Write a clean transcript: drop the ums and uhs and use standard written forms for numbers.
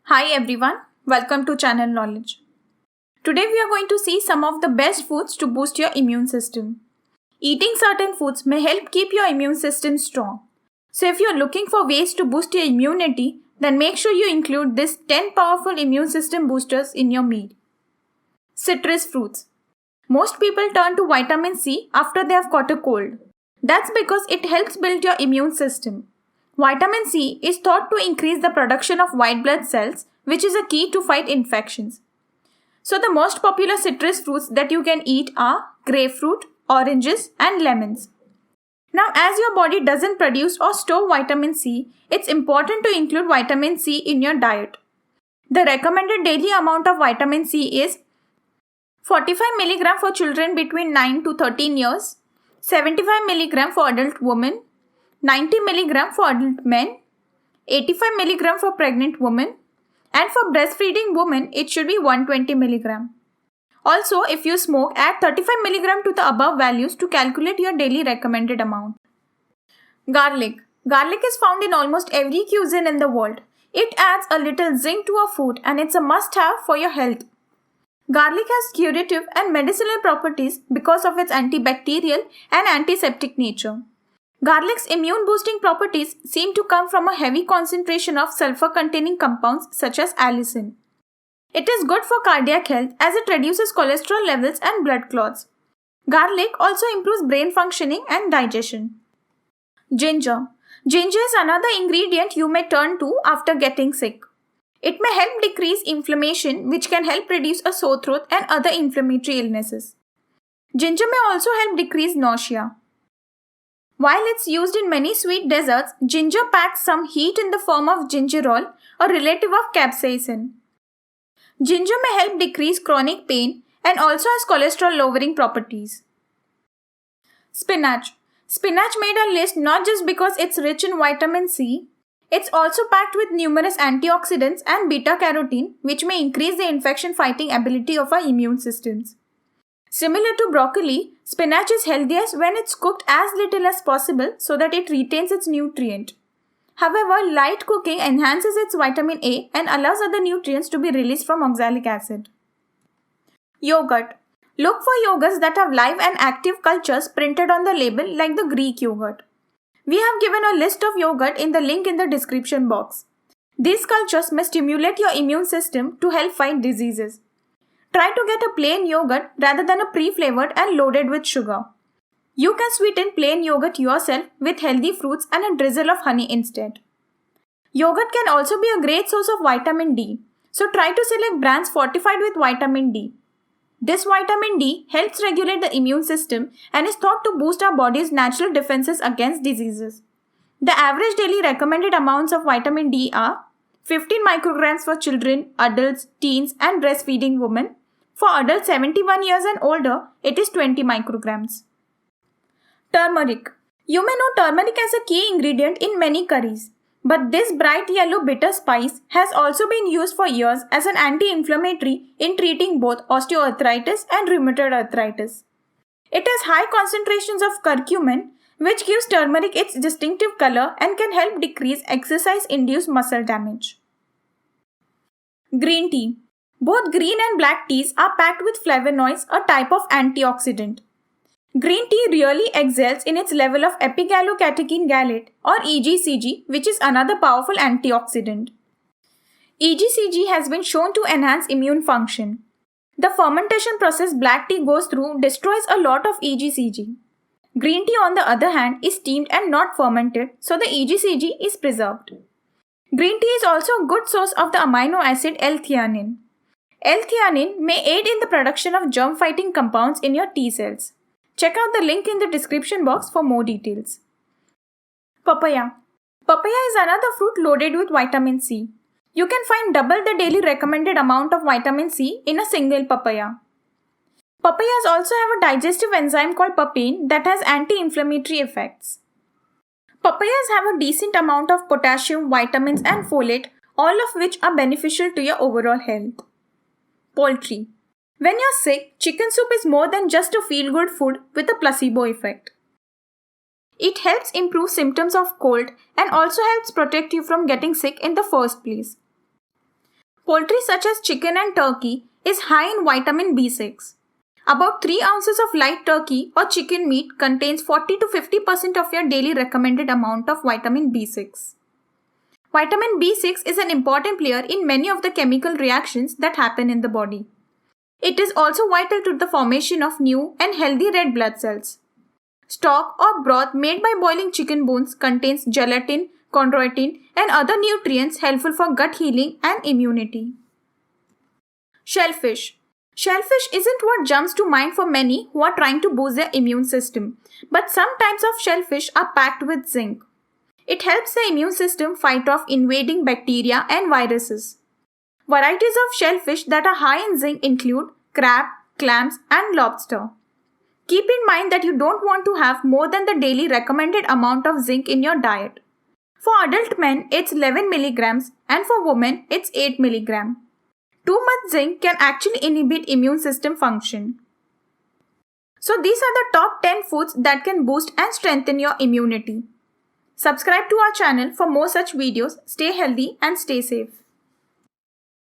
Hi everyone, welcome to Channel Knowledge. Today we are going to see some of the best foods to boost your immune system. Eating certain foods may help keep your immune system strong. So if you are looking for ways to boost your immunity, then make sure you include these 10 powerful immune system boosters in your meal. Citrus fruits. Most people turn to vitamin C after they have caught a cold. That's because it helps build your immune system. Vitamin C is thought to increase the production of white blood cells, which is a key to fight infections. So the most popular citrus fruits that you can eat are grapefruit, oranges, and lemons. Now, as your body doesn't produce or store vitamin C, it's important to include vitamin C in your diet. The recommended daily amount of vitamin C is 45 mg for children between 9 to 13 years, 75 mg for adult women, 90 mg for adult men, 85 mg for pregnant women, and for breastfeeding women it should be 120 mg. Also, if you smoke, add 35 mg to the above values to calculate your daily recommended amount. Garlic. Garlic is found in almost every cuisine in the world. It adds a little zing to a food and it's a must-have for your health. Garlic has curative and medicinal properties because of its antibacterial and antiseptic nature. Garlic's immune-boosting properties seem to come from a heavy concentration of sulfur-containing compounds such as allicin. It is good for cardiac health as it reduces cholesterol levels and blood clots. Garlic also improves brain functioning and digestion. Ginger. Ginger is another ingredient you may turn to after getting sick. It may help decrease inflammation, which can help reduce a sore throat and other inflammatory illnesses. Ginger may also help decrease nausea. While it's used in many sweet desserts, ginger packs some heat in the form of gingerol, a relative of capsaicin. Ginger may help decrease chronic pain and also has cholesterol-lowering properties. Spinach. Spinach made a list not just because it's rich in vitamin C, it's also packed with numerous antioxidants and beta-carotene, which may increase the infection-fighting ability of our immune systems. Similar to broccoli, spinach is healthiest when it's cooked as little as possible so that it retains its nutrient. However, light cooking enhances its vitamin A and allows other nutrients to be released from oxalic acid. Yogurt. Look for yogurts that have live and active cultures printed on the label like the Greek yogurt. We have given a list of yogurt in the link in the description box. These cultures may stimulate your immune system to help fight diseases. Try to get a plain yogurt rather than a pre-flavored and loaded with sugar. You can sweeten plain yogurt yourself with healthy fruits and a drizzle of honey instead. Yogurt can also be a great source of vitamin D, so try to select brands fortified with vitamin D. This vitamin D helps regulate the immune system and is thought to boost our body's natural defenses against diseases. The average daily recommended amounts of vitamin D are 15 micrograms for children, adults, teens, and breastfeeding women. For adults 71 years and older, it is 20 micrograms. Turmeric. You may know turmeric as a key ingredient in many curries, but this bright yellow bitter spice has also been used for years as an anti-inflammatory in treating both osteoarthritis and rheumatoid arthritis. It has high concentrations of curcumin, which gives turmeric its distinctive color and can help decrease exercise-induced muscle damage. Green tea. Both green and black teas are packed with flavonoids, a type of antioxidant. Green tea really excels in its level of epigallocatechin gallate or EGCG, which is another powerful antioxidant. EGCG has been shown to enhance immune function. The fermentation process black tea goes through destroys a lot of EGCG. Green tea, on the other hand, is steamed and not fermented, so the EGCG is preserved. Green tea is also a good source of the amino acid L-theanine. L-theanine may aid in the production of germ-fighting compounds in your T cells. Check out the link in the description box for more details. Papaya. Papaya is another fruit loaded with vitamin C. You can find double the daily recommended amount of vitamin C in a single papaya. Papayas also have a digestive enzyme called papain that has anti-inflammatory effects. Papayas have a decent amount of potassium, vitamins and folate, all of which are beneficial to your overall health. Poultry. When you're sick, chicken soup is more than just a feel-good food with a placebo effect. It helps improve symptoms of cold and also helps protect you from getting sick in the first place. Poultry such as chicken and turkey is high in vitamin B6. About 3 ounces of light turkey or chicken meat contains 40 to 50% of your daily recommended amount of vitamin B6. Vitamin B6 is an important player in many of the chemical reactions that happen in the body. It is also vital to the formation of new and healthy red blood cells. Stock or broth made by boiling chicken bones contains gelatin, chondroitin, and other nutrients helpful for gut healing and immunity. Shellfish. Shellfish isn't what jumps to mind for many who are trying to boost their immune system, but some types of shellfish are packed with zinc. It helps the immune system fight off invading bacteria and viruses. Varieties of shellfish that are high in zinc include crab, clams, and lobster. Keep in mind that you don't want to have more than the daily recommended amount of zinc in your diet. For adult men, it's 11 milligrams, and for women, it's 8 milligrams. Too much zinc can actually inhibit immune system function. So these are the top 10 foods that can boost and strengthen your immunity. Subscribe to our channel for more such videos. Stay healthy and stay safe.